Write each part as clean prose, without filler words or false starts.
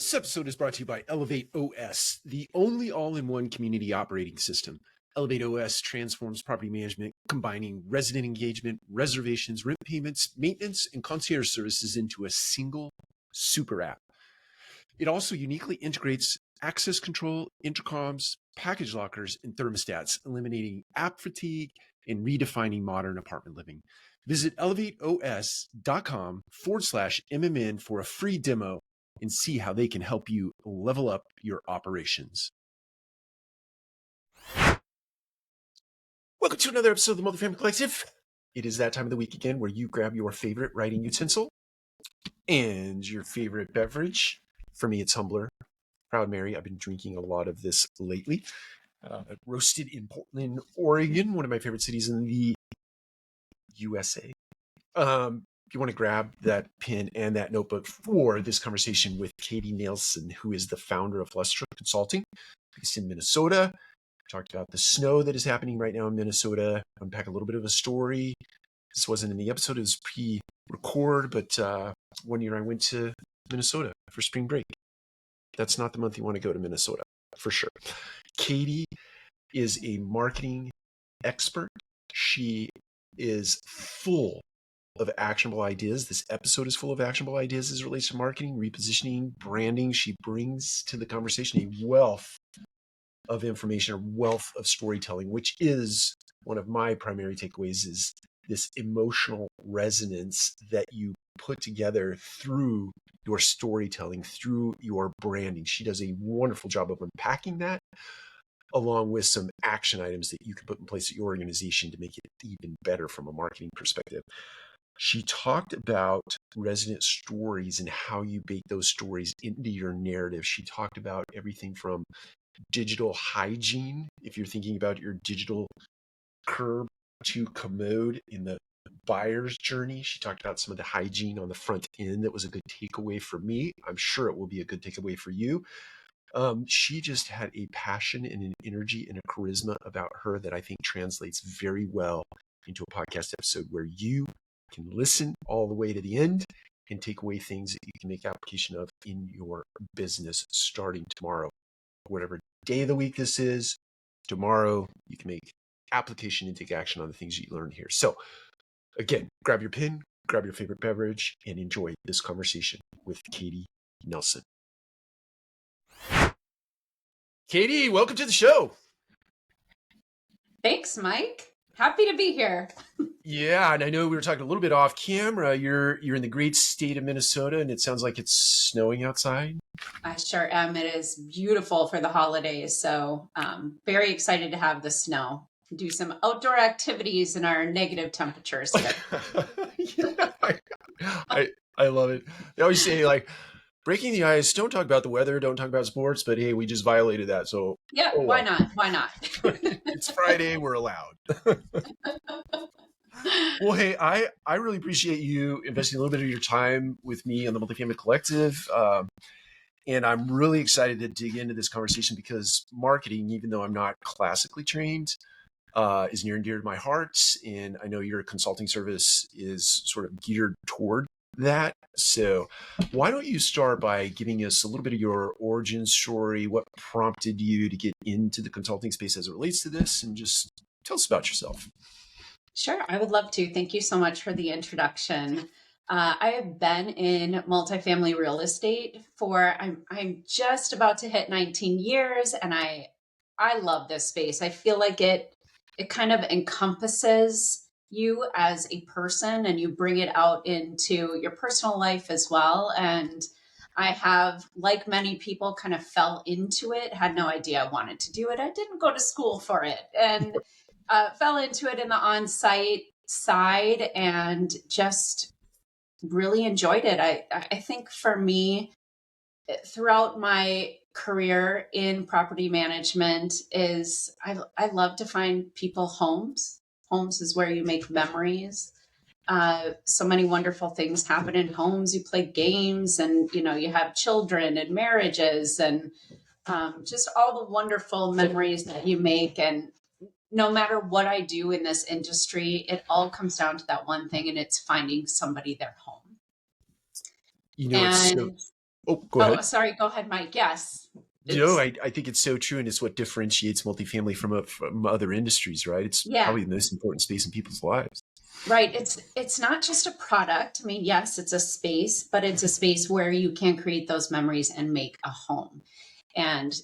This episode is brought to you by Elevate OS, the only all-in-one community operating system. Elevate OS transforms property management, combining resident engagement, reservations, rent payments, maintenance, and concierge services into a single super app. It also uniquely integrates access control, intercoms, package lockers, and thermostats, eliminating app fatigue and redefining modern apartment living. Visit elevateos.com/MMN for a free demo and see how they can help you level up your operations. Welcome to another episode of the Multifamily Collective. It is that time of the week again where you grab your favorite writing utensil and your favorite beverage. For me, it's Humbler. Proud Mary. I've been drinking a lot of this lately. Roasted in Portland, Oregon, one of my favorite cities in the USA. If you want to grab that pen and that notebook for this conversation with Katie Nelson, who is the founder of Lustra Consulting, based in Minnesota. We talked about the snow that is happening right now in Minnesota. Unpack a little bit of a story. This wasn't in the episode, it was pre-record, but one year I went to Minnesota for spring break. That's not the month you want to go to Minnesota, for sure. Katie is a marketing expert. She is full of actionable ideas. This episode is full of actionable ideas as it relates to marketing, repositioning, branding. She brings to the conversation a wealth of information, a wealth of storytelling, which is one of my primary takeaways, is this emotional resonance that you put together through your storytelling, through your branding. She does a wonderful job of unpacking that, along with some action items that you can put in place at your organization to make it even better from a marketing perspective. She talked about resident stories and how you bake those stories into your narrative. She talked about everything from digital hygiene, if you're thinking about your digital curb to commode in the buyer's journey. She talked about some of the hygiene on the front end that was a good takeaway for me. I'm sure it will be a good takeaway for you. She just had a passion and an energy and a charisma about her that I think translates very well into a podcast episode where you can listen all the way to the end and take away things that you can make application of in your business starting tomorrow. Whatever day of the week this is, tomorrow you can make application and take action on the things you learned here. So again, grab your pen, grab your favorite beverage, and enjoy this conversation with Katie Nelson. Katie, welcome to the show. Thanks, Mike. Happy to be here. Yeah, and I know we were talking a little bit off camera. You're in the great state of Minnesota, and it sounds like it's snowing outside. I sure am. It is beautiful for the holidays, so very excited to have the snow. Do some outdoor activities in our negative temperatures here. Yeah, I love it. They always say, like, breaking the ice, don't talk about the weather, don't talk about sports, but hey, we just violated that. So yeah, why not? Why not? It's Friday, we're allowed. Well, hey, I really appreciate you investing a little bit of your time with me on the Multifamily Collective. And I'm really excited to dig into this conversation because marketing, even though I'm not classically trained, is near and dear to my heart. And I know your consulting service is sort of geared toward that. So why don't you start by giving us a little bit of your origin story, what prompted you to get into the consulting space as it relates to this, and just tell us about yourself. Sure, I would love to. Thank you so much for the introduction. I have been in multifamily real estate for, I'm just about to hit 19 years, and I love this space. I feel like it kind of encompasses you as a person, and you bring it out into your personal life as well. And I have, like many people, kind of fell into it, had no idea I wanted to do it. I didn't go to school for it, and fell into it in the on-site side and just really enjoyed it. I think for me, throughout my career in property management, is I love to find people homes. Homes is where you make memories. So many wonderful things happen in homes. You play games, and you have children and marriages, and just all the wonderful memories that you make. And no matter what I do in this industry, it all comes down to that one thing, and it's finding somebody their home. You know, it's so, Oh, go Oh, ahead. sorry. Go ahead, Mike. Yes. No, It's, I think it's so true, and it's what differentiates multifamily from other industries, right? It's yeah. probably the most important space in people's lives. Right. It's not just a product. I mean, yes, it's a space, but it's a space where you can create those memories and make a home. And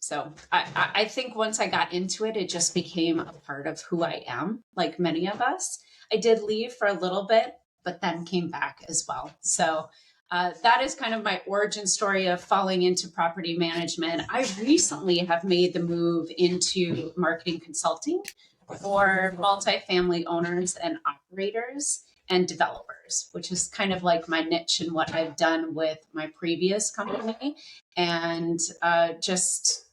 so I think once I got into it, it just became a part of who I am, like many of us. I did leave for a little bit, but then came back as well. So that is kind of my origin story of falling into property management. I recently have made the move into marketing consulting for multifamily owners and operators and developers, which is kind of like my niche and what I've done with my previous company. And just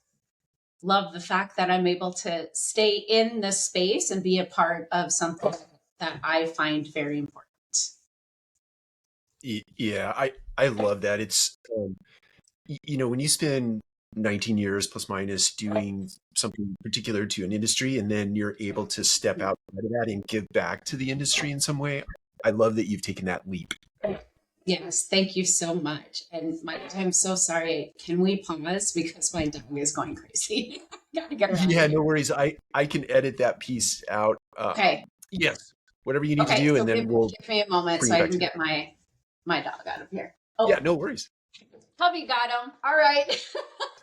love the fact that I'm able to stay in this space and be a part of something that I find very important. Yeah, I love that. It's when you spend 19 years plus minus doing something particular to an industry, and then you're able to step outside of that and give back to the industry in some way. I love that you've taken that leap. Yes, thank you so much. And Mike, I'm so sorry. Can we pause because my dog is going crazy? Gotta get her out of Yeah, here. no worries. I can edit that piece out. Okay. Yes, whatever you need to Okay. do, So and then we'll give me a moment bring so you I back can to get my dog out of here. Yeah, Oh, no worries. hubby got him. All right.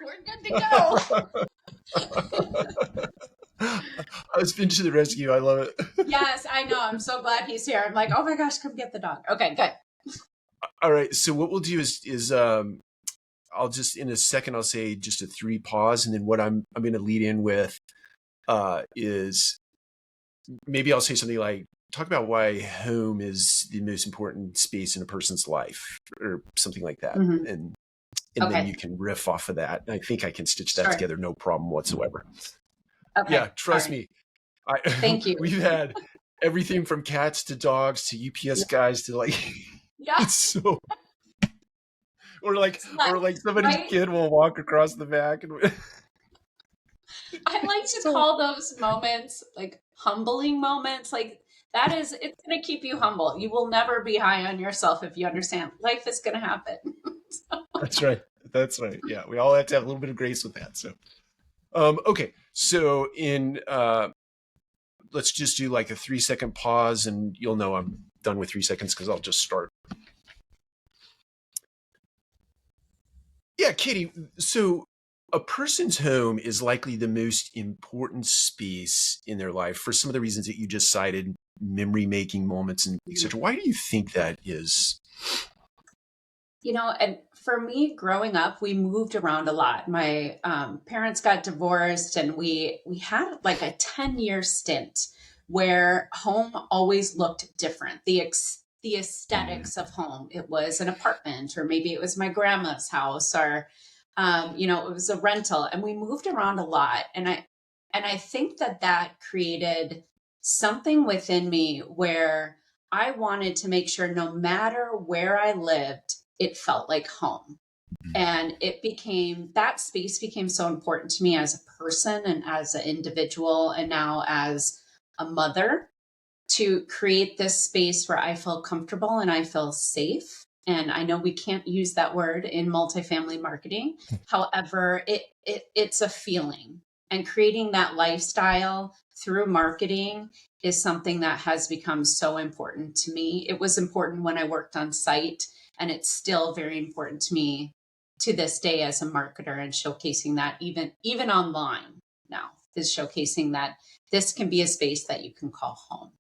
We're good to go. Husband to the rescue. I love it. Yes, I know. I'm so glad he's here. I'm like, oh my gosh, come get the dog. Okay, good. All right. So what we'll do is I'll just in a second I'll say just a three pause, and then what I'm going to lead in with is maybe I'll say something like talk about why home is the most important space in a person's life or something like that, Mm-hmm. and then Okay, you can riff off of that. I think I can stitch that sure. together, no problem whatsoever. Yeah, Okay, all trust right. me. Thank you. We've had everything from cats to dogs to UPS guys to like Yeah, it's so it's like, or like somebody's right? kid will walk across the back and I like to so call those moments like humbling moments. Like that is, it's going to keep you humble. You will never be high on yourself if you understand life is going to happen. that's right. That's right. Yeah, we all have to have a little bit of grace with that. So okay. So in let's just do like a 3-second pause and you'll know I'm done with 3 seconds because I'll just start. Yeah, Katie. So a person's home is likely the most important space in their life for some of the reasons that you just cited, memory making moments and etc. Why do you think that is? You know, and for me, growing up, we moved around a lot. My parents got divorced, and we had like a 10-year stint where home always looked different. The Mm, aesthetics of home. It was an apartment, or maybe it was my grandma's house, or it was a rental, and we moved around a lot. And I think that created something within me where I wanted to make sure no matter where I lived, it felt like home. And that space became so important to me as a person and as an individual, and now as a mother, to create this space where I feel comfortable and I feel safe. And I know we can't use that word in multifamily marketing. However, it's a feeling. And creating that lifestyle through marketing is something that has become so important to me. It was important when I worked on site, and it's still very important to me to this day as a marketer, and showcasing that even online now is showcasing that this can be a space that you can call home.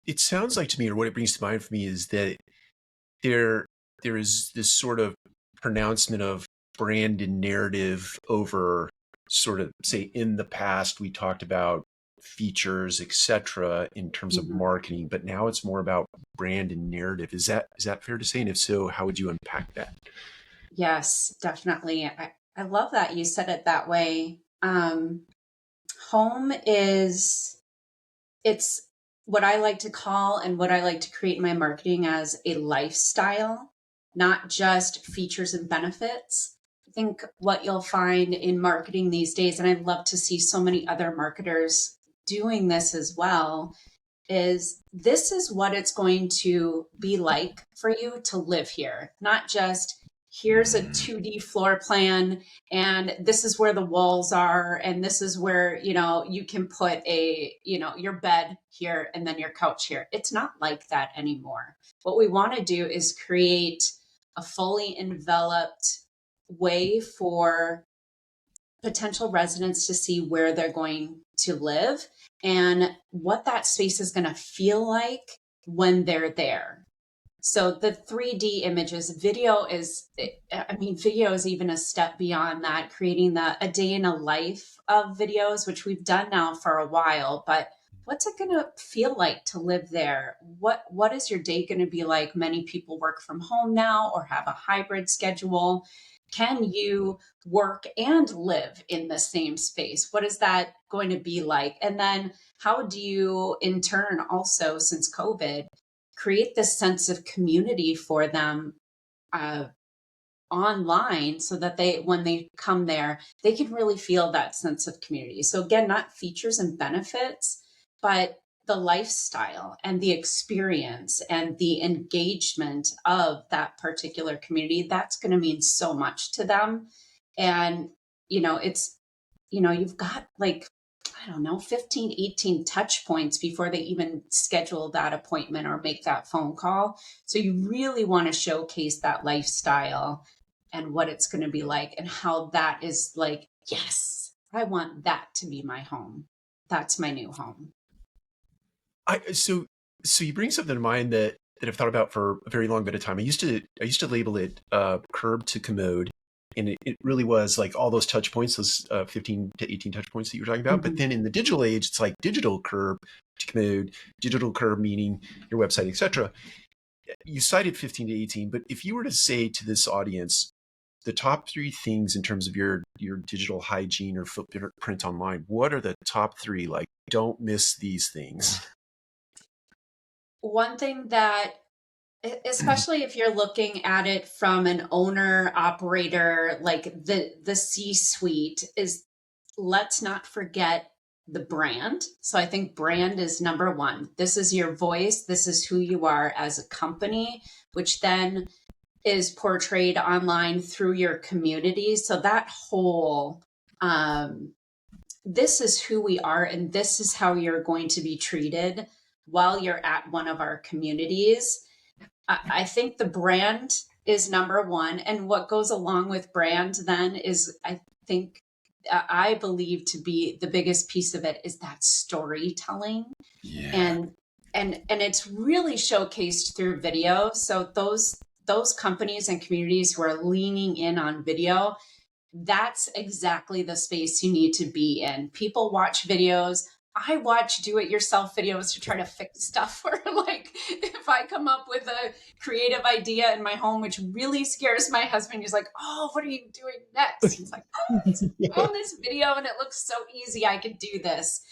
it sounds like to me, or what it brings to mind for me, is that there there is this sort of pronouncement of brand and narrative over sort of say in the past we talked about features etc in terms of Mhm. marketing, but now it's more about brand and narrative. Is that fair to say, and if so, how would you unpack that? Yes, definitely. I love that you said it that way. Home is, it's what I like to call and what I like to create in my marketing as a lifestyle, not just features and benefits. I think what you'll find in marketing these days, and I'd love to see so many other marketers doing this as well, is this is what it's going to be like for you to live here, not just here's a 2D floor plan and this is where the walls are and this is where, you can put your bed here and then your couch here. It's not like that anymore. What we want to do is create a fully enveloped way for potential residents to see where they're going to live and what that space is going to feel like when they're there. So the 3D images, video is even a step beyond that, creating a day in a life of videos, which we've done now for a while, but what's it going to feel like to live there? What is your day going to be like? Many people work from home now or have a hybrid schedule. Can you work and live in the same space? What is that going to be like? And then how do you, in turn, also, since COVID, create this sense of community for them online so that when they come there, they can really feel that sense of community. So again, not features and benefits, but the lifestyle and the experience and the engagement of that particular community, that's going to mean so much to them. And, you've got like, I don't know, 15, 18 touch points before they even schedule that appointment or make that phone call. So you really want to showcase that lifestyle and what it's going to be like and how that is like, yes, I want that to be my home. That's my new home. So you bring something to mind that I've thought about for a very long bit of time. I used to label it curb to commode, and it really was like all those touch points, those 15 to 18 touch points that you were talking about. Mm-hmm. But then in the digital age, it's like digital curb to commode, digital curb meaning your website, etc. You cited 15 to 18, but if you were to say to this audience, the top 3 things in terms of your digital hygiene or footprint online, what are the top 3? Like, don't miss these things. One thing that, especially if you're looking at it from an owner operator, like the C-suite, is let's not forget the brand. So I think brand is number 1. This is your voice. This is who you are as a company, which then is portrayed online through your community. So that whole, this is who we are and this is how you're going to be treated while you're at one of our communities. I think the brand is number 1. And what goes along with brand then is, I believe to be the biggest piece of it is that storytelling. Yeah. And it's really showcased through video. So those companies and communities who are leaning in on video, that's exactly the space you need to be in. People watch videos. I watch do-it-yourself videos to try to fix stuff. Or like, if I come up with a creative idea in my home, which really scares my husband, he's like, "Oh, what are you doing next?" He's like, "Oh, it's on this video and it looks so easy. I could do this."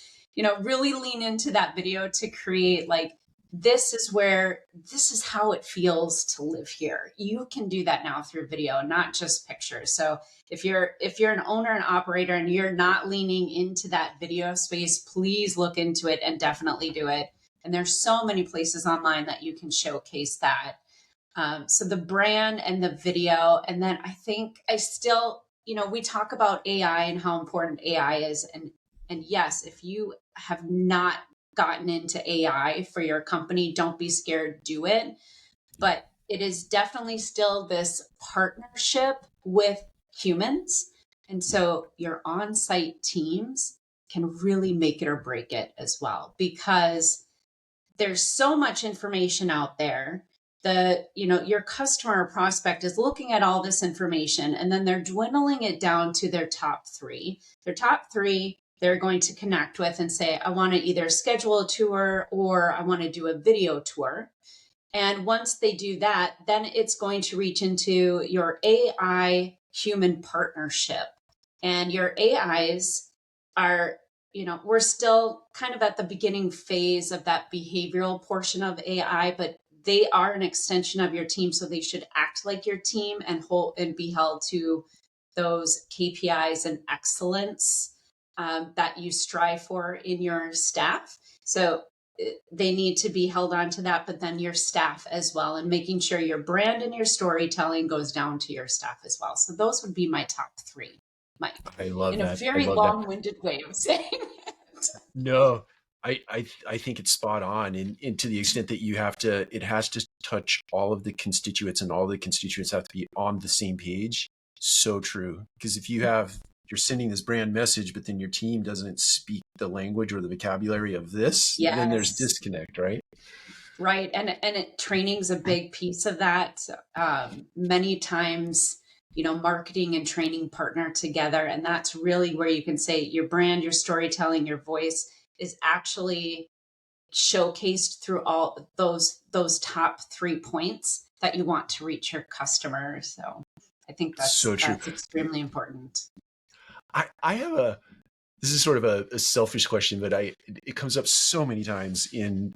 Really lean into that video to create like, this is how it feels to live here. You can do that now through video, not just pictures. So if you're an owner and operator and you're not leaning into that video space, please look into it and definitely do it. And there's so many places online that you can showcase that. So the brand and the video. And then I think we talk about AI and how important AI is. And yes, if you have not gotten into AI for your company, don't be scared, do it. But it is definitely still this partnership with humans. And so your on-site teams can really make it or break it as well, because there's so much information out there. Your customer or prospect is looking at all this information and then they're dwindling it down to their top 3. Their top 3 they're going to connect with and say, I want to either schedule a tour or I want to do a video tour. And once they do that, then it's going to reach into your AI human partnership. And your AIs are, we're still kind of at the beginning phase of that behavioral portion of AI, but they are an extension of your team. So they should act like your team and be held to those KPIs and excellence that you strive for in your staff. So they need to be held on to that, but then your staff as well, and making sure your brand and your storytelling goes down to your staff as well. So those would be my top three, Mike, I love in a that. I very love that. long-winded way of saying it. No, I think it's spot on, and to the extent that it has to touch all of the constituents, and all the constituents have to be on the same page. So true. Because if you're sending this brand message, but then your team doesn't speak the language or the vocabulary of this, then there's Yes. disconnect, right? Right. Training's a big piece of that. Many times, marketing and training partner together. And that's really where you can say your brand, your storytelling, your voice is actually showcased through all those top 3 points that you want to reach your customer. So I think So true. that's extremely important. I have this is sort of a selfish question, but it comes up so many times in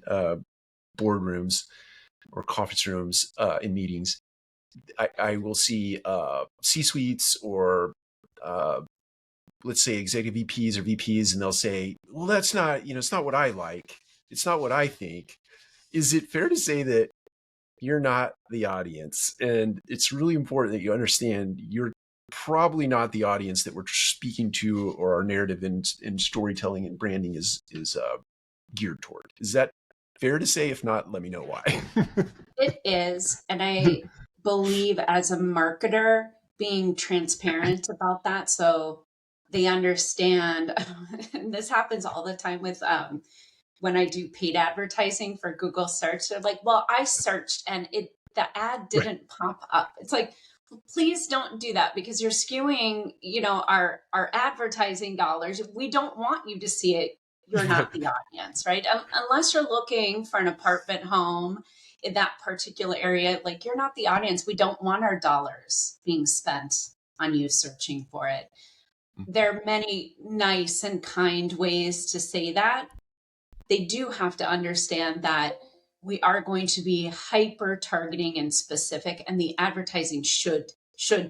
boardrooms or conference rooms, in meetings. I will see C-suites or let's say executive VPs or VPs, and they'll say, well, that's not, it's not what I like. It's not what I think. Is it fair to say that you're not the audience? And it's really important that you understand you're probably not the audience that we're speaking to, or our narrative in storytelling and branding is geared toward. Is that fair to say? If not, let me know why. It is. And I believe as a marketer, being transparent about that. So they understand, and this happens all the time with when I do paid advertising for Google search. They're like, well, I searched and the ad Right. didn't pop up. It's like, please don't do that, because you're skewing, our advertising dollars. We don't want you to see it. You're not the audience, right? Unless you're looking for an apartment home in that particular area, like, you're not the audience. We don't want our dollars being spent on you searching for it. There are many nice and kind ways to say that. They do have to understand that we are going to be hyper targeting and specific, and the advertising should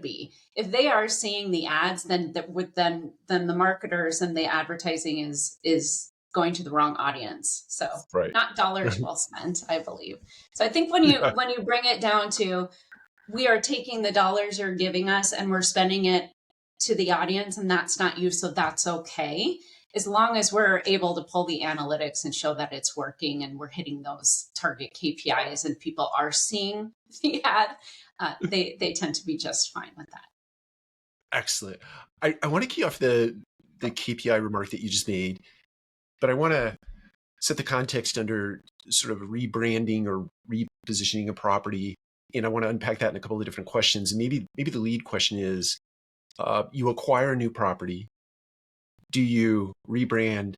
be. If they are seeing the ads, then the marketers and the advertising is going to the wrong audience. So Right. not dollars well spent, I believe. So I think when you Yeah. when you bring it down to, we are taking the dollars you're giving us and we're spending it to the audience, and that's not you, so that's okay, as long as we're able to pull the analytics and show that it's working and we're hitting those target KPIs and people are seeing the ad. They tend to be just fine with that. Excellent. I want to key off the KPI remark that you just made, but I want to set the context under sort of rebranding or repositioning a property. And I want to unpack that in a couple of different questions. And maybe the lead question is, you acquire a new property. Do you rebrand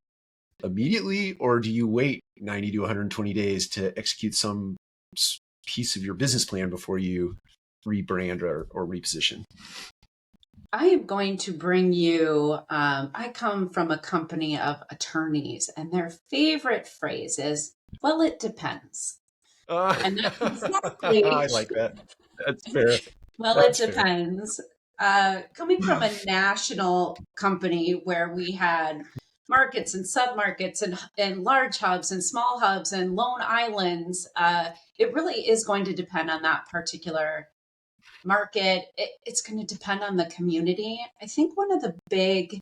immediately, or do you wait 90 to 120 days to execute some piece of your business plan before you rebrand or reposition? I am going to bring you, I come from a company of attorneys, and their favorite phrase is, well, it depends. And that's exactly, I like that. That's fair. well, it That's fair. depends. Coming from a national company where we had markets and submarkets and large hubs and small hubs and lone islands, it really is going to depend on that particular market. It's going to depend on the community. I think one of the big,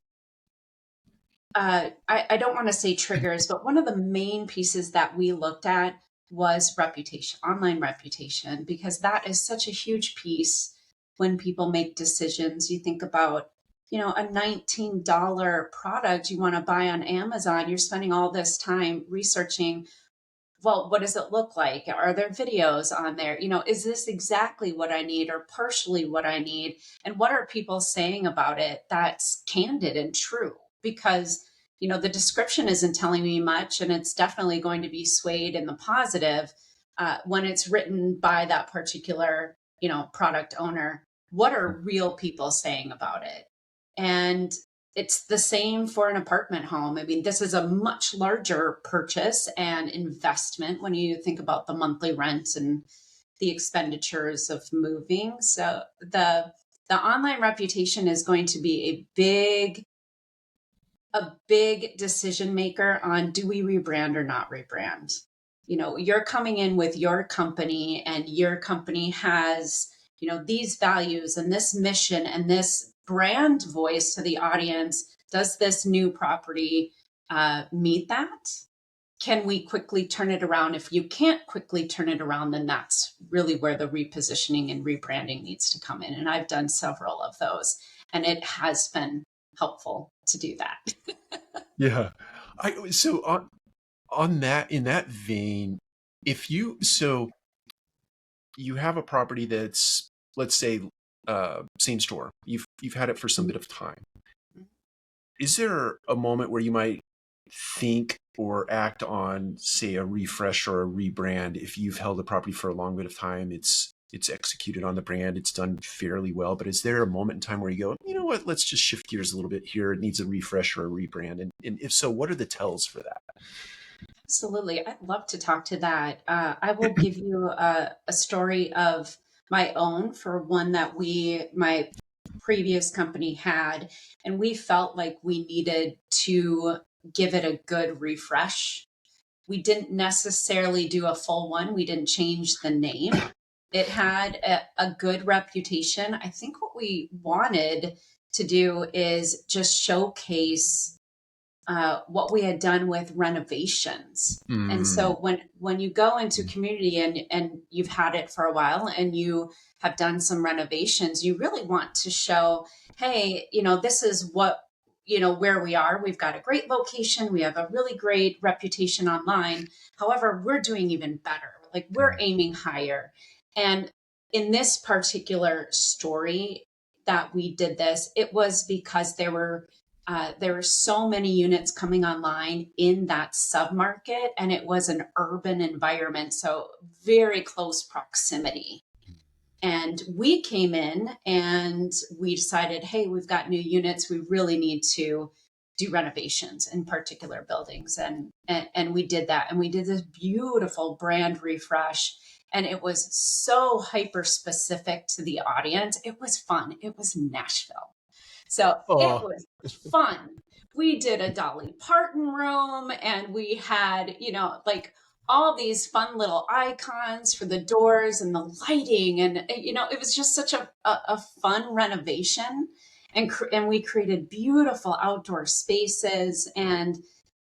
I don't want to say triggers, but one of the main pieces that we looked at was reputation, online reputation, because that is such a huge piece when people make decisions. You think about, a $19 product you want to buy on Amazon. You're spending all this time researching, well, what does it look like? Are there videos on there? Is this exactly what I need or partially what I need? And what are people saying about it that's candid and true? Because, the description isn't telling me much, and it's definitely going to be swayed in the positive when it's written by that particular, product owner. What are real people saying about it? And it's the same for an apartment home. I mean, this is a much larger purchase and investment when you think about the monthly rent and the expenditures of moving. So the online reputation is going to be a big a big decision maker on, do we rebrand or not rebrand? You're coming in with your company, and your company has, these values and this mission and this brand voice to the audience. Does this new property meet that? Can we quickly turn it around? If you can't quickly turn it around, then that's really where the repositioning and rebranding needs to come in. And I've done several of those, and it has been helpful to do that. Yeah. So on that, in that vein, if you so you have a property that's, let's say, same store, you've had it for some bit of time. Is there a moment where you might think or act on, say, a refresh or a rebrand? If you've held a property for a long bit of time, it's executed on the brand, it's done fairly well, but is there a moment in time where you go, you know what, let's just shift gears a little bit here, it needs a refresh or a rebrand? And if so, what are the tells for that? Absolutely. I'd love to talk to that. I will give you a story of my own for one that my previous company had, and we felt like we needed to give it a good refresh. We didn't necessarily do a full one. We didn't change the name. It had a good reputation. I think what we wanted to do is just showcase what we had done with renovations. And so when you go into community and you've had it for a while and you have done some renovations, you really want to show, hey, this is what, where we are. We've got a great location. We have a really great reputation online. However, we're doing even better. Like, we're aiming higher. And in this particular story that we did this, it was because there were so many units coming online in that submarket, and it was an urban environment, so very close proximity. And we came in and we decided, hey, we've got new units. We really need to do renovations in particular buildings. And we did that. And we did this beautiful brand refresh. And it was so hyper specific to the audience. It was fun. It was Nashville. So it Oh, was fun. We did a Dolly Parton room, and we had, like, all these fun little icons for the doors and the lighting. And, it was just such a fun renovation. And we created beautiful outdoor spaces and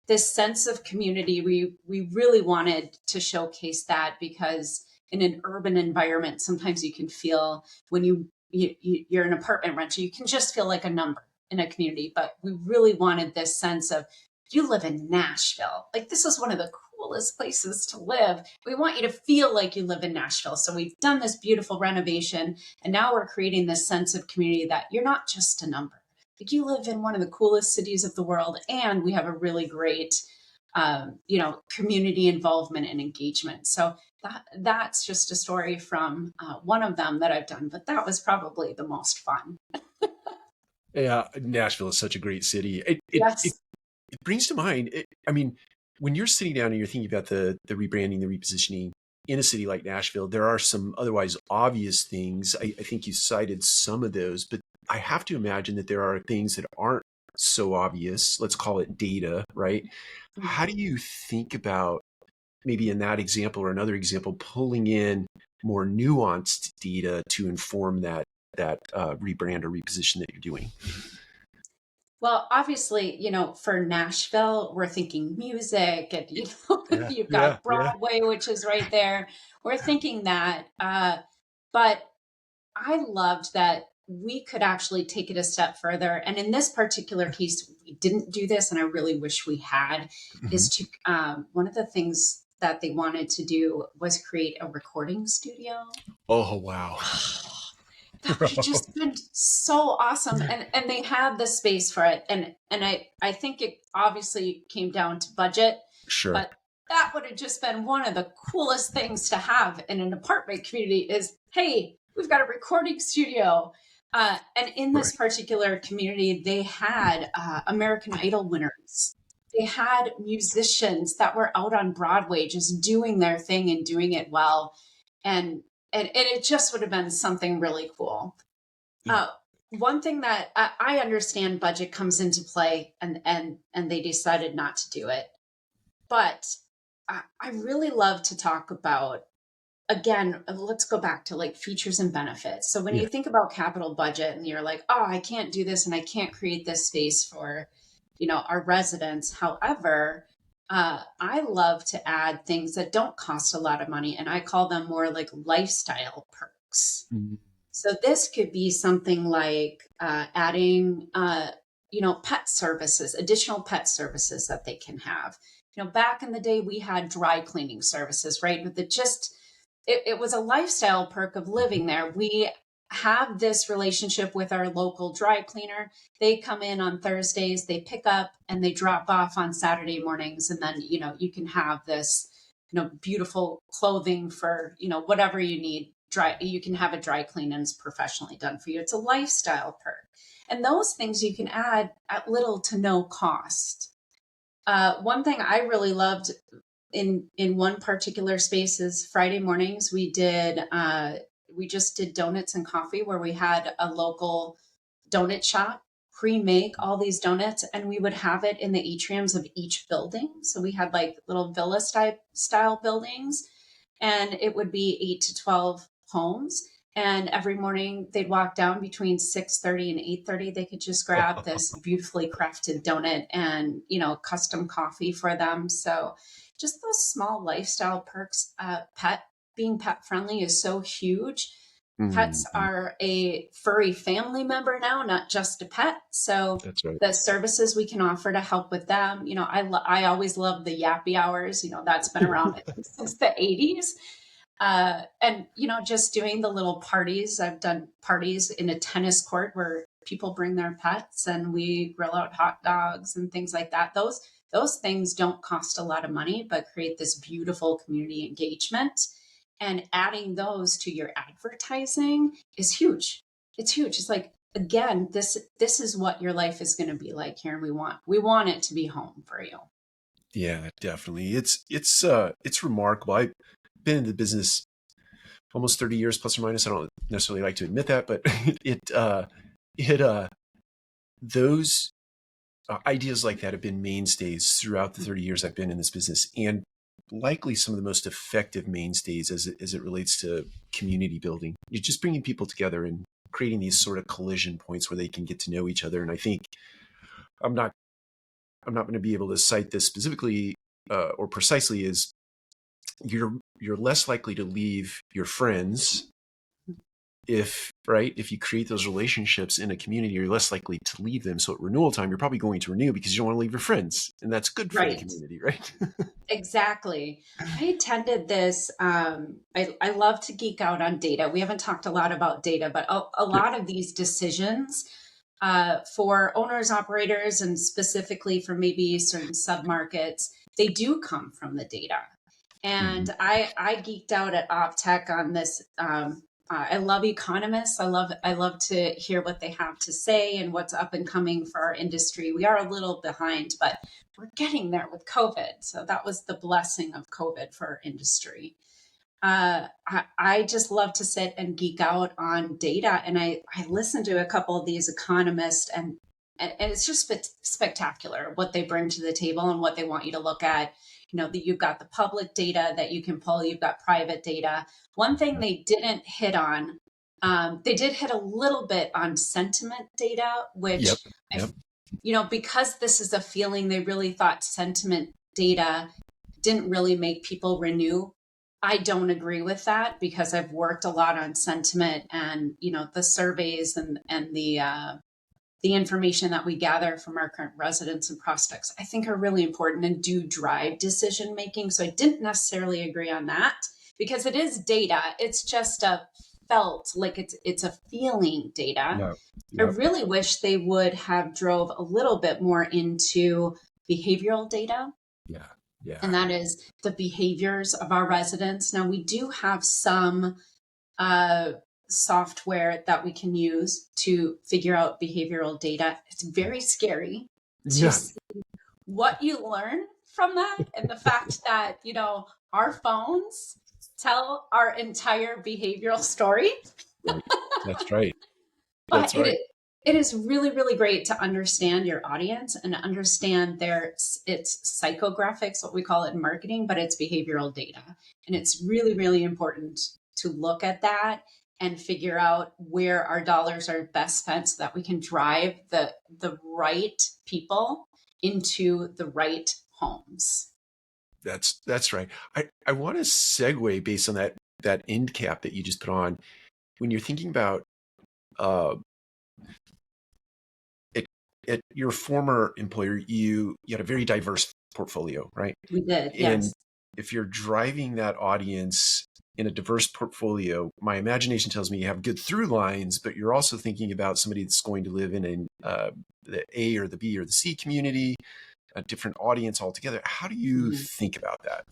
this sense of community. We really wanted to showcase that, because in an urban environment, sometimes you can feel, when you're an apartment renter, you can just feel like a number in a community. But we really wanted this sense of, you live in Nashville. Like, this is one of the coolest places to live. We want you to feel like you live in Nashville. So we've done this beautiful renovation, and now we're creating this sense of community, that you're not just a number. Like, you live in one of the coolest cities of the world, and we have a really great, community involvement and engagement. So that's just a story from one of them that I've done, but that was probably the most fun. yeah, Nashville is such a great city. Yes. It brings to mind, I mean, when you're sitting down and you're thinking about the rebranding, the repositioning in a city like Nashville, there are some otherwise obvious things. I think you cited some of those, but I have to imagine that there are things that aren't so obvious. Let's call it data, right? How do you think about, maybe in that example or another example, pulling in more nuanced data to inform that rebrand or reposition that you're doing? Well, obviously, for Nashville, we're thinking music, and Yeah, you've yeah, got yeah. Broadway, which is right there. We're thinking that, but I loved that we could actually take it a step further. And in this particular case, we didn't do this, and I really wish we had. Mhm. Is to one of the things that they wanted to do was create a recording studio. Oh, wow. That would have just been so awesome. And they had the space for it. And I think it obviously came down to budget, Sure. but that would have just been one of the coolest things to have in an apartment community is, hey, we've got a recording studio. And in this Right. particular community, they had American Idol winners. They had musicians that were out on Broadway just doing their thing and doing it well. And it just would have been something really cool. Uh, one thing that I understand budget comes into play, and they decided not to do it. But I really love to talk about, again, let's go back to like features and benefits. So when Yeah. you think about capital budget and you're like, oh, I can't do this and I can't create this space for, our residents. However, I love to add things that don't cost a lot of money, and I call them more like lifestyle perks. Mhm. So this could be something like adding, pet services, additional pet services that they can have. Back in the day, we had dry cleaning services, right? But it was a lifestyle perk of living there. We have this relationship with our local dry cleaner. They come in on Thursdays, they pick up and they drop off on Saturday mornings. And then, you can have this, beautiful clothing for, whatever you need. You can have a dry clean and it's professionally done for you. It's a lifestyle perk. And those things you can add at little to no cost. One thing I really loved in one particular space is Friday mornings we just did donuts and coffee, where we had a local donut shop pre-make all these donuts, and we would have it in the atriums of each building. So we had like little villa style buildings, and it would be 8 to 12 homes. And every morning they'd walk down between 6:30 and 8:30. They could just grab this beautifully crafted donut and, custom coffee for them. So just those small lifestyle perks. Being pet friendly is so huge. Pets Mhm. are a furry family member now, not just a pet. So That's right. the services we can offer to help with them, I always love the yappy hours. That's been around since the 80s. And, just doing the little parties. I've done parties in a tennis court where people bring their pets and we grill out hot dogs and things like that. Those things don't cost a lot of money, but create this beautiful community engagement. And adding those to your advertising is huge. It's huge. It's like, again, this is what your life is going to be like here, and we want it to be home for you. Yeah, definitely. It's remarkable. I've been in the business almost 30 years plus or minus. I don't necessarily like to admit that, but it those ideas like that have been mainstays throughout the 30 years I've been in this business, and likely some of the most effective mainstays as it relates to community building. You're just bringing people together and creating these sort of collision points where they can get to know each other. And I think I'm not I'm not going to be able to cite this specifically or precisely, is you're less likely to leave your friends if you create those relationships in a community. You're less likely to leave them. So at renewal time, you're probably going to renew because you don't want to leave your friends, and that's good for the Right. community, right? Exactly. I attended this. I love to geek out on data. We haven't talked a lot about data, but a Sure. lot of these decisions for owners, operators, and specifically for maybe certain submarkets, they do come from the data. Mhm. And I geeked out at OpTech on this. I love economists. I love to hear what they have to say and what's up and coming for our industry. We are a little behind, but we're getting there with COVID. So that was the blessing of COVID for our industry. I just love to sit and geek out on data, and I listen to a couple of these economists, and it's just spectacular what they bring to the table and what they want you to look at. You've got the public data that you can pull, you've got private data. One thing they didn't hit on, they did hit a little bit on sentiment data, which Yep. I, Yep. because this is a feeling, they really thought sentiment data didn't really make people renew. I don't agree with that, because I've worked a lot on sentiment, and the surveys and the information that we gather from our current residents and prospects, I think, are really important and do drive decision making. So I didn't necessarily agree on that, because it is data. It's just a felt, like it's a feeling data. Yep. I Yep. really wish they would have drove a little bit more into behavioral data, Yeah. Yeah. and that is the behaviors of our residents. Now, we do have some uh, software that we can use to figure out behavioral data. It's very scary to Yeah. see what you learn from that, and the fact that, our phones tell our entire behavioral story. Right. That's right. But That's it right. it is really, really great to understand your audience and understand it's psychographics, what we call it in marketing, but it's behavioral data. And it's really, really important to look at that and figure out where our dollars are best spent so that we can drive the right people into the right homes. That's right. I want to segue based on that end cap that you just put on. When you're thinking about uh, at your former employer, you had a very diverse portfolio, right? We did, And yes. if you're driving that audience in a diverse portfolio, my imagination tells me you have good through lines, but you're also thinking about somebody that's going to live in the A or the B or the C community, a different audience altogether. How do you Mhm. think about that?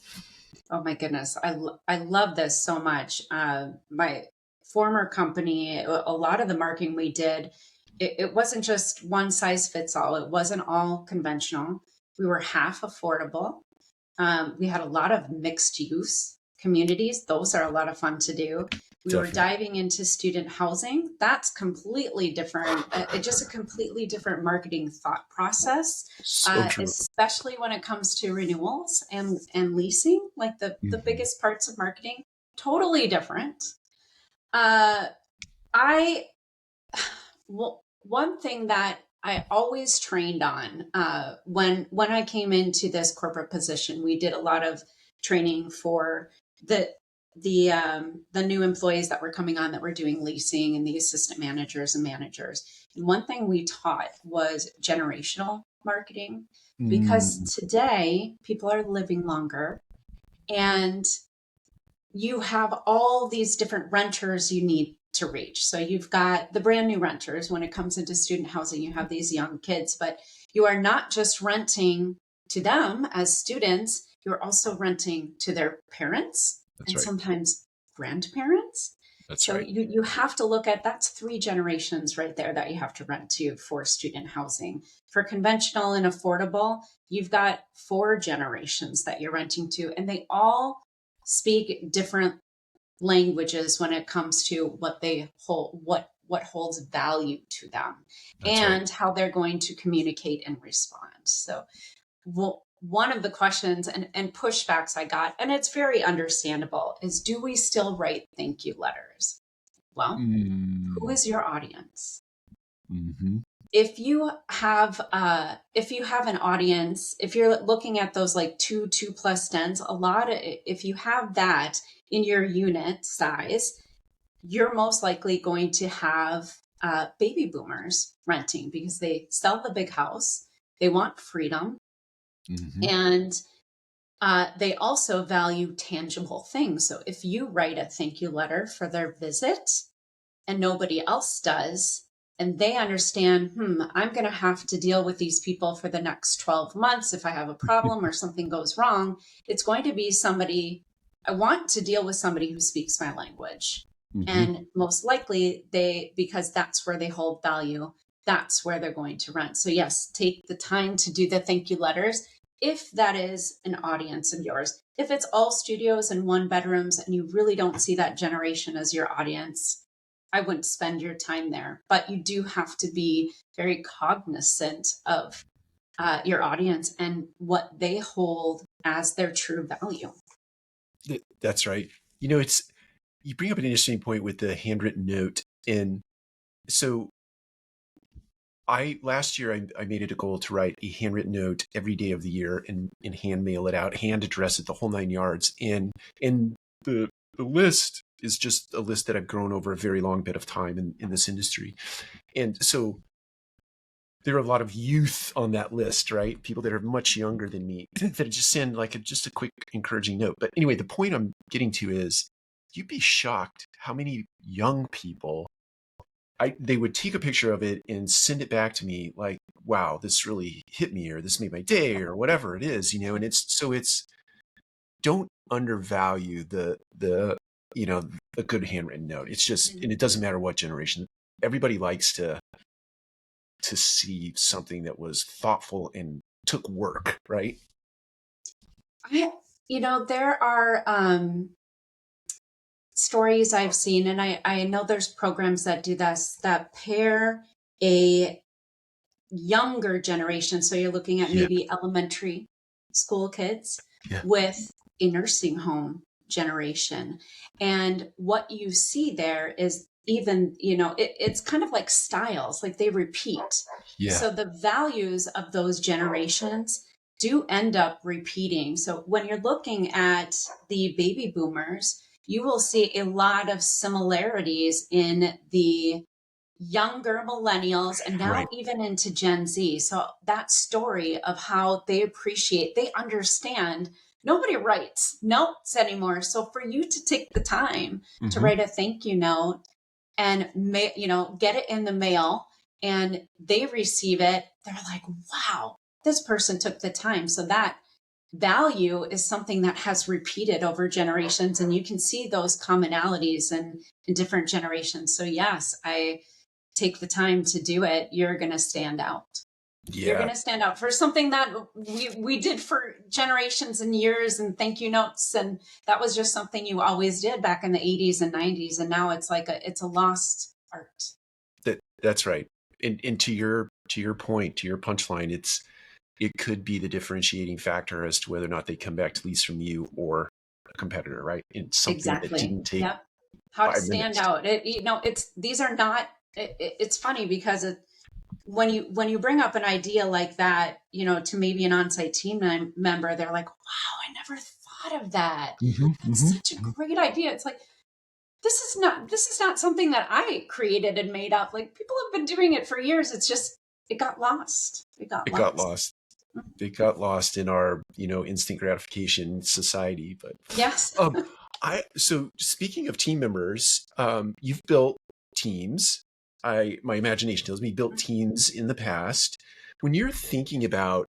Oh my goodness, I love this so much. My former company, a lot of the marketing we did, it wasn't just one size fits all. It wasn't all conventional. We were half affordable. We had a lot of mixed use communities. Those are a lot of fun to do. We were Definitely. diving into student housing. That's completely different, just a completely different marketing thought process, So true. especially when it comes to renewals and leasing, like the Mhm. biggest parts of marketing, totally different. Uh, I well, one thing that I always trained on when I came into this corporate position, we did a lot of training for the the new employees that were coming on that were doing leasing and the assistant managers and managers. And one thing we taught was generational marketing because Mm, today people are living longer and you have all these different renters you need to reach. So you've got the brand new renters. When it comes into student housing, you have these young kids, but you are not just renting to them as students, you're also renting to their parents that's and right. sometimes grandparents. That's So right. you have to look at that's three generations right there that you have to rent to for student housing. For conventional and affordable, you've got four generations that you're renting to, and they all speak different languages when it comes to what they hold, what holds value to them That's right. and how they're going to communicate and respond. So one of the questions and pushbacks I got, and it's very understandable, is do we still write thank you letters? Well, who Mm, is your audience? hmm. If you have an audience, if you're looking at those like two plus dens, a lot of, if you have that in your unit size, you're most likely going to have baby boomers renting because they sell the big house, they want freedom, Hmm. and they also value tangible things. So if you write a thank you letter for their visit and nobody else does, and they understand, I'm going to have to deal with these people for the next 12 months. If I have a problem or something goes wrong, it's going to be somebody, I want to deal with somebody who speaks my language. Hmm. And most likely because that's where they hold value, that's where they're going to rent. So yes, take the time to do the thank you letters if that is an audience of yours. If it's all studios and one bedrooms and you really don't see that generation as your audience, I wouldn't spend your time there. But you do have to be very cognizant of your audience and what they hold as their true value. That's right. It's you bring up an interesting point with the handwritten note, and so I last year I made it a goal to write a handwritten note every day of the year and hand mail it out, hand address it, the whole 9 yards. And the list is just a list that I've grown over a very long bit of time in this industry. And so there are a lot of youth on that list, right? People that are much younger than me that just send like just a quick encouraging note. But anyway, the point I'm getting to is you'd be shocked how many young people they would take a picture of it and send it back to me like, wow, this really hit me or this made my day or whatever it is, and it's don't undervalue the you know a good handwritten note. It's just, and it doesn't matter what generation. Everybody likes to see something that was thoughtful and took work, right? I, there are stories I've seen, and I know there's programs that do this that pair a younger generation. So you're looking at Yeah. maybe elementary school kids Yeah. with a nursing home generation. And what you see there is even, it's kind of like styles, like they repeat. Yeah. So the values of those generations do end up repeating. So when you're looking at the baby boomers, you will see a lot of similarities in the younger millennials and now Right. even into Gen Z. So that story of how they appreciate, they understand nobody writes notes anymore. So for you to take the time to Mm-hmm. write a thank you note and get it in the mail and they receive it, they're like, wow, this person took the time. So that value is something that has repeated over generations, and you can see those commonalities in different generations. So yes, I take the time to do it, you're going to stand out. You're Yeah. going to stand out for something that we did for generations and years, and thank you notes. And that was just something you always did back in the 80s and 90s. And now it's like it's a lost art. That's right. And to your point, to your punchline, it could be the differentiating factor as to whether or not they come back to lease from you or a competitor, right? It's something that Exactly. didn't take Yep. How to 5 minutes. stand out. These are not, it's funny because when you bring up an idea like that, to maybe an on-site team member, they're like, wow, I never thought of that. Mm-hmm, That's such a great idea. It's like, this is not something that I created and made up. Like, people have been doing it for years. It's just, it got lost. It got It got lost. lost. It got lost in our, instant gratification society. But Yes. so speaking of team members, you've built teams. My imagination tells me you built teams in the past. When you're thinking about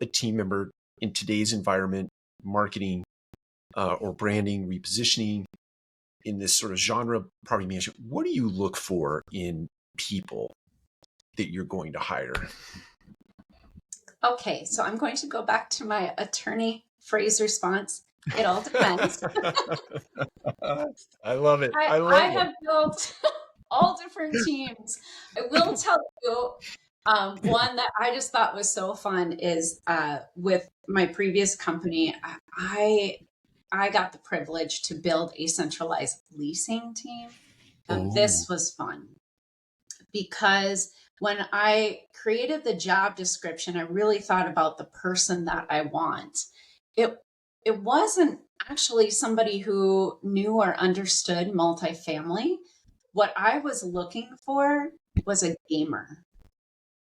a team member in today's environment, marketing or branding, repositioning, in this sort of genre property management, what do you look for in people that you're going to hire? Okay, so I'm going to go back to my attorney phrase response. It all depends. I love it. I I love it. have built all different teams. I will tell you, one that I just thought was so fun is with my previous company, I got the privilege to build a centralized leasing team. And Oh, this was fun because when I created the job description, I really thought about the person that I want. It it wasn't actually somebody who knew or understood multifamily. What I was looking for was a gamer.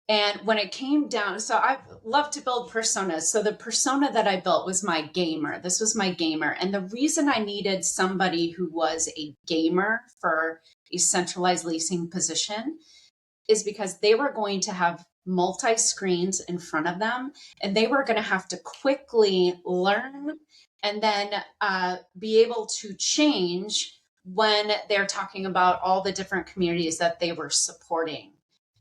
And when it came down, so I love to build personas. So the persona that I built was my gamer. This was my gamer. And the reason I needed somebody who was a gamer for a centralized leasing position is because they were going to have multi screens in front of them and they were going to have to quickly learn and then be able to change when they're talking about all the different communities that they were supporting.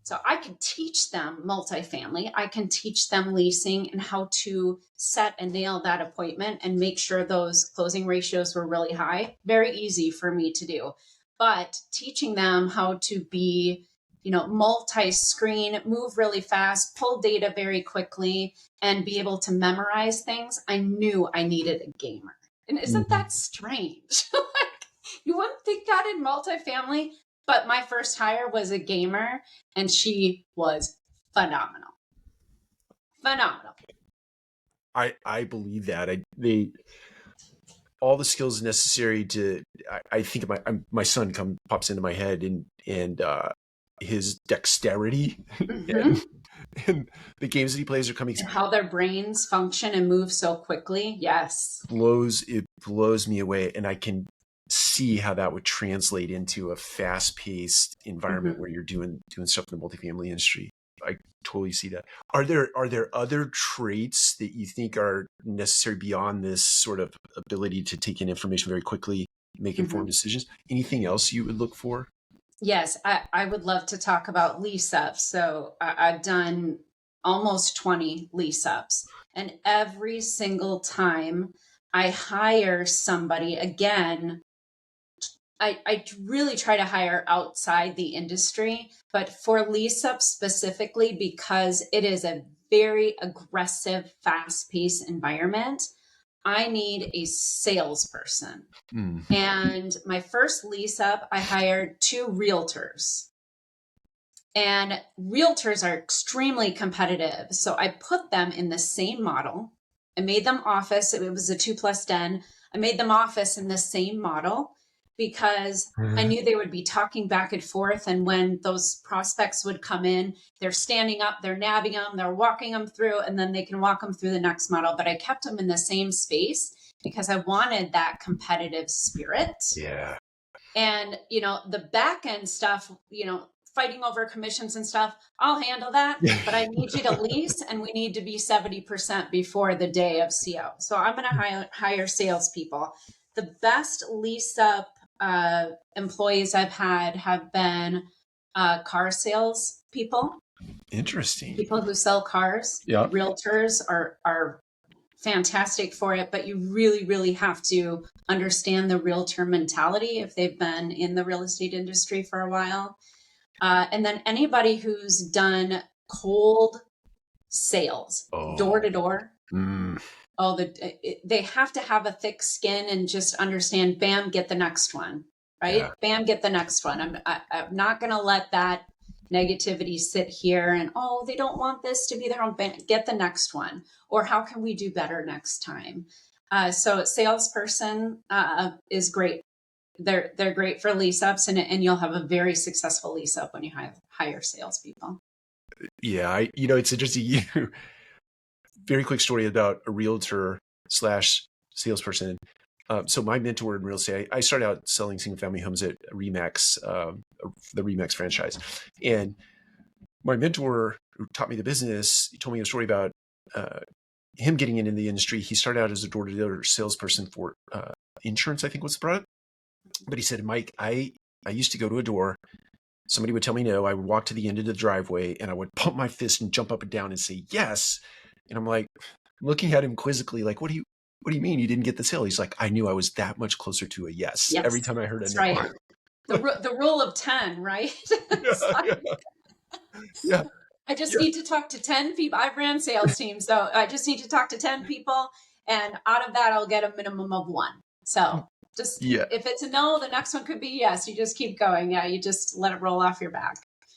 So I can teach them multifamily, I can teach them leasing and how to set and nail that appointment and make sure those closing ratios were really high. Very easy for me to do. But teaching them how to be multi-screen, move really fast, pull data very quickly, and be able to memorize things, I knew I needed a gamer. And isn't mhm. that strange? Like, you wouldn't think that in multifamily, but my first hire was a gamer, and she was phenomenal. Phenomenal. I believe that. They all the skills necessary to. I think my son pops into my head and his dexterity Mm-hmm. and and the games that he plays are coming. And how their brains function and move so quickly. Yes. Blows me away, and I can see how that would translate into a fast-paced environment Mm-hmm. where you're doing stuff in the multifamily industry. I totally see that. Are there other traits that you think are necessary beyond this sort of ability to take in information very quickly, make Mm-hmm. informed decisions? Anything else you would look for? Yes, I would love to talk about lease ups. So I've done almost 20 lease ups, and every single time I hire somebody again, I really try to hire outside the industry, but for lease up specifically, because it is a very aggressive, fast paced environment, I need a salesperson. And my first lease up, I hired 2 realtors. And realtors are extremely competitive. So I put them in the same model. I made them office. It was a 2+10. I made them office in the same model because I knew they would be talking back and forth. And when those prospects would come in, they're standing up, they're nabbing them, they're walking them through, and then they can walk them through the next model. But I kept them in the same space because I wanted that competitive spirit. Yeah. And, the back end stuff, fighting over commissions and stuff, I'll handle that. But I need you to lease, and we need to be 70% before the day of CO. So I'm going to hire salespeople. The best lease up employees I've had have been car sales people. Interesting. People who sell cars. Yeah. Realtors are fantastic for it, but you really, really have to understand the realtor mentality if they've been in the real estate industry for a while. And then anybody who's done cold sales, door to door. They have to have a thick skin and just understand, bam, get the next one, right? Yeah. Bam, get the next one. I'm not going to let that negativity sit here and, they don't want this to be their own, get the next one. Or how can we do better next time? So salesperson is great. They're great for lease ups, and you'll have a very successful lease up when you hire salespeople. Yeah, it's interesting. Very quick story about a realtor / salesperson. So my mentor in real estate, I started out selling single family homes at Remax, the Remax franchise, and my mentor who taught me the business, he told me a story about him getting into the industry. He started out as a door-to-door salesperson for insurance, I think was the product. But he said, Mike, I used to go to a door. Somebody would tell me no. I would walk to the end of the driveway and I would pump my fist and jump up and down and say yes. And I'm like, looking at him quizzically, like, what do you mean you didn't get the sale? He's like, I knew I was that much closer to a yes every time I heard a no. Right. The rule of 10, right? Yeah. I just need to talk to 10 people. I've ran sales teams, so I just need to talk to 10 people. And out of that, I'll get a minimum of 1. So if it's a no, the next one could be yes. You just keep going. Yeah, you just let it roll off your back.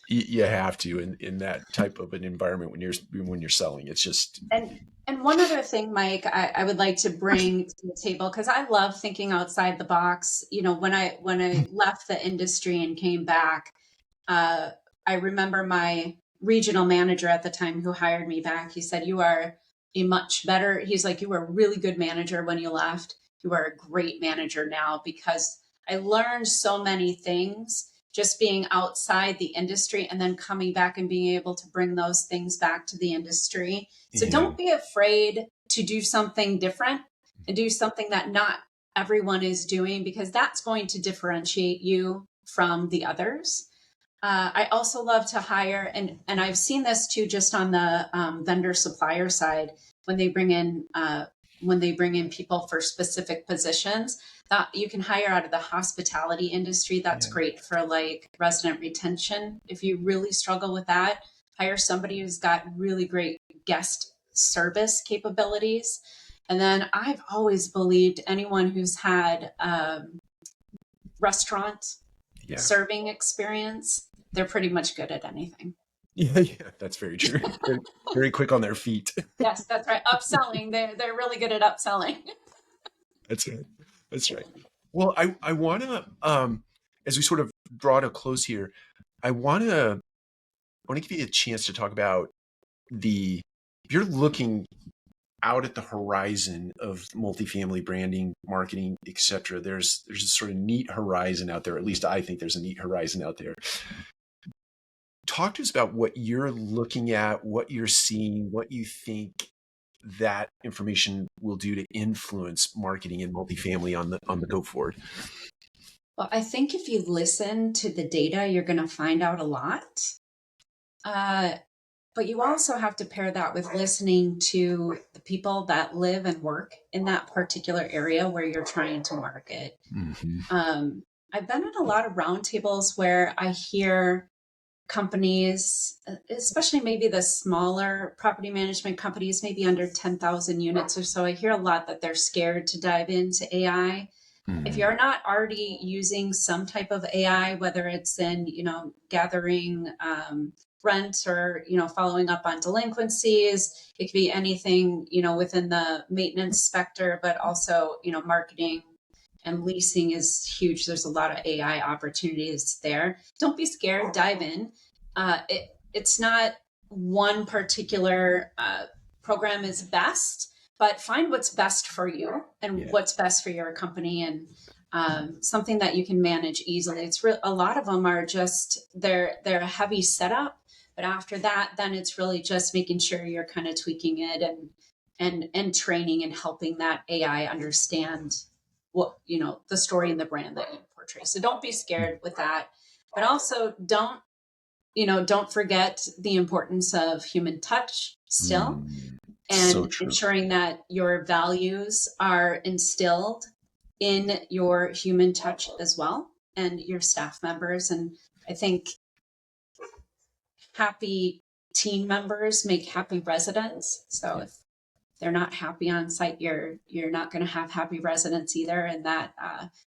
You have to in that type of an environment when you're selling. It's just and one other thing, Mike, I would like to bring to the table, because I love thinking outside the box. When I left the industry and came back, I remember my regional manager at the time who hired me back. He said, "You are a much better." He's like, "You were a really good manager when you left. You are a great manager now," because I learned so many things just being outside the industry and then coming back and being able to bring those things back to the industry. So don't be afraid to do something different and do something that not everyone is doing, because that's going to differentiate you from the others. I also love to hire, and I've seen this too, just on the vendor supplier side, when they bring in people for specific positions, that you can hire out of the hospitality industry. That's great for like resident retention. If you really struggle with that, hire somebody who's got really great guest service capabilities. And then I've always believed anyone who's had restaurant serving experience, they're pretty much good at anything. Yeah, that's very true. They're very quick on their feet. Yes, that's right. Upselling, they're really good at upselling. That's right. Well, I want to, as we sort of draw to a close here, I want to give you a chance to talk about if you're looking out at the horizon of multifamily branding, marketing, et cetera, there's a sort of neat horizon out there. At least I think there's a neat horizon out there. Talk to us about what you're looking at, what you're seeing, what you think that information will do to influence marketing and multifamily on the go forward. Well, I think if you listen to the data, you're going to find out a lot. But you also have to pair that with listening to the people that live and work in that particular area where you're trying to market. I've been at a lot of roundtables where I hear companies, especially maybe the smaller property management companies, maybe under 10,000 units or so. I hear a lot that they're scared to dive into AI. If you're not already using some type of AI, whether it's in, gathering rent or, following up on delinquencies, it could be anything, within the maintenance sector, but also, marketing and leasing is huge. There's a lot of AI opportunities there. Don't be scared, dive in. It's not one particular program is best, but find what's best for you and what's best for your company, and something that you can manage easily. A lot of them are just they're a heavy setup, but after that, then it's really just making sure you're kind of tweaking it and training and helping that AI understand what the story and the brand that you portray. So don't be scared with that, but also don't forget the importance of human touch still, So and true. ensuring that your values are instilled in your human touch as well and your staff members. And I think happy team members make happy residents. So if they're not happy on site, you're not going to have happy residents either, and that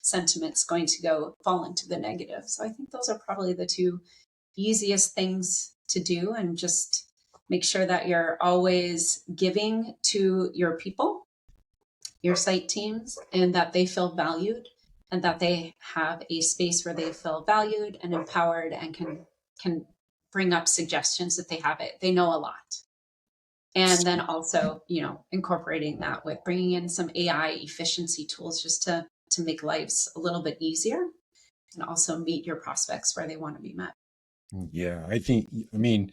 sentiment's going to fall into the negative. So I think those are probably the two easiest things to do, and just make sure that you're always giving to your people, your site teams, and that they feel valued, and that they have a space where they feel valued and empowered and can bring up suggestions if they have it. They know a lot. And then also, incorporating that with bringing in some AI efficiency tools just to make lives a little bit easier, and also meet your prospects where they want to be met. Yeah, I mean,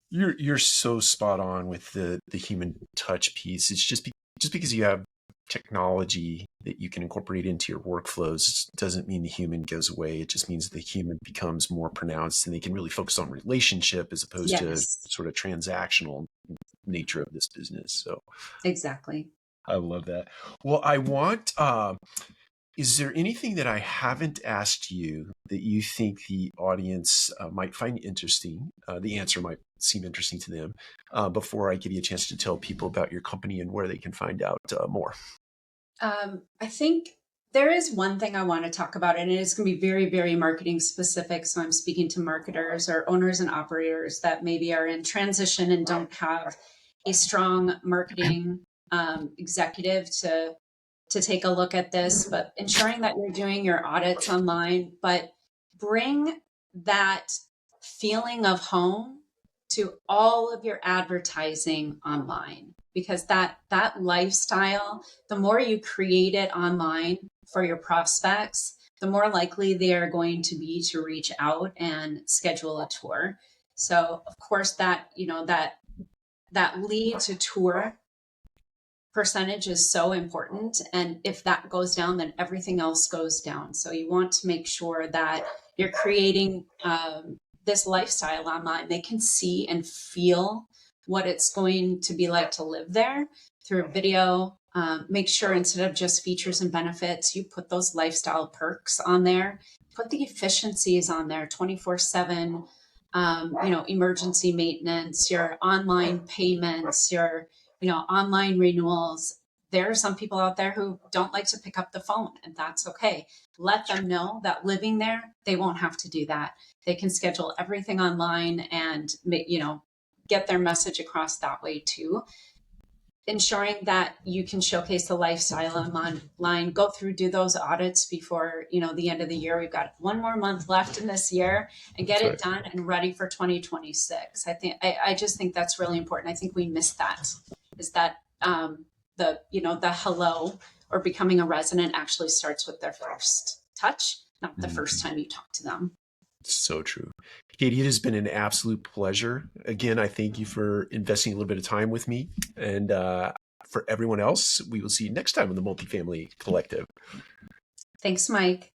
you're so spot on with the human touch piece. It's just because you have technology that you can incorporate into your workflows doesn't mean the human goes away. It just means the human becomes more pronounced, and they can really focus on relationship as opposed to Yes, sort of transactional nature of this business. So exactly. I love that. Well, is there anything that I haven't asked you that you think the audience might find interesting? The answer might seem interesting to them before I give you a chance to tell people about your company and where they can find out more. I think there is one thing I want to talk about, and it is going to be very, very marketing specific. So I'm speaking to marketers or owners and operators that maybe are in transition and don't have a strong marketing executive to take a look at this, but ensuring that you're doing your audits online, but bring that feeling of home to all of your advertising online, because that lifestyle, the more you create it online for your prospects, the more likely they are going to be to reach out and schedule a tour. So of course that lead to tour percentage is so important. And if that goes down, then everything else goes down. So you want to make sure that you're creating this lifestyle online. They can see and feel what it's going to be like to live there through video. Make sure instead of just features and benefits, you put those lifestyle perks on there. Put the efficiencies on there 24/7. Emergency maintenance, your online payments, your online renewals. There are some people out there who don't like to pick up the phone, and that's okay. Let them know that living there, they won't have to do that. They can schedule everything online and get their message across that way too. Ensuring that you can showcase the lifestyle online, go through, do those audits before the end of the year. We've got one more month left in this year, and get it done and ready for 2026. I just think that's really important. I think we missed that, is that the hello or becoming a resident actually starts with their first touch, not the first time you talk to them. So true. Katie, it has been an absolute pleasure. Again, I thank you for investing a little bit of time with me. And for everyone else, we will see you next time on the Multifamily Collective. Thanks, Mike.